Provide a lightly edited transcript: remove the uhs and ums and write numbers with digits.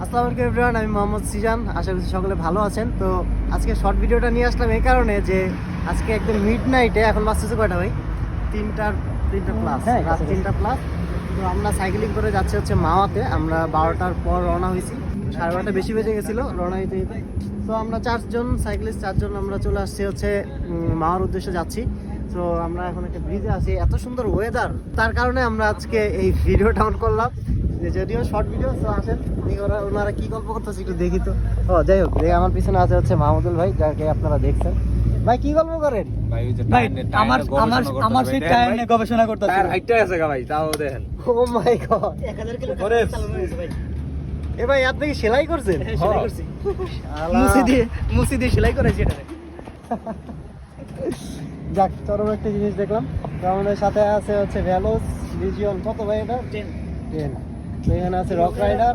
আসসালামু আলাইকুম এভরিওয়ান, আমি মোহাম্মদ সিজান। আশা করছি সকলে ভালো আছেন। তো আজকে শর্ট ভিডিওটা নিয়ে আসলাম এই কারণে যে আজকে একদম মিড নাইটে, এখন বাজতেছে কয়টা ভাই? তিনটা প্লাস, রাত 3টা প্লাস। তো আমরা সাইকেলিং করে যাচ্ছি হচ্ছে মাওয়াতে। আমরা 12টার পর রওনা হয়েছি, 12:30 বেশি বেজে গেছিলো রওনা হইতে হইতে। তো আমরা সাইকেলিস্ট চারজন আমরা চলে আসছি হচ্ছে মাওয়ার উদ্দেশ্যে যাচ্ছি। তো আমরা এখন একটা ব্রিজে আছি, এত সুন্দর ওয়েদার, তার কারণে আমরা আজকে এই ভিডিওটা অন করলাম, যদিও শর্ট ভিডিও। তো আসেন ওনারা কি গল্প করতেছে একটু দেখি। তো যাই হোক, আমার পিছনে আছে হচ্ছে মাহমুদুল ভাই, যাকে আপনারা দেখছেন। ভাই কি গল্প করেন? ভাই আমার সেই টায়ার নিয়ে গবেষণা করতেছি। টায়ার হাইটটা আছে ভাই, তাও দেখেন। ও মাই গড, 1000 কিলো চালানো হয়েছে ভাই। এ ভাই আপনি কি সেলাই করছেন? সেলাই করছি, মুসি দিয়ে সেলাই করেছি এটারে। যাক, চরম একটা জিনিস দেখলাম। তো আমাদের সাথে আছে হচ্ছে ভ্যালোস ভিজিয়ন, কত ভাই এটা? 10। তো এখানে আছে রক রাইডার,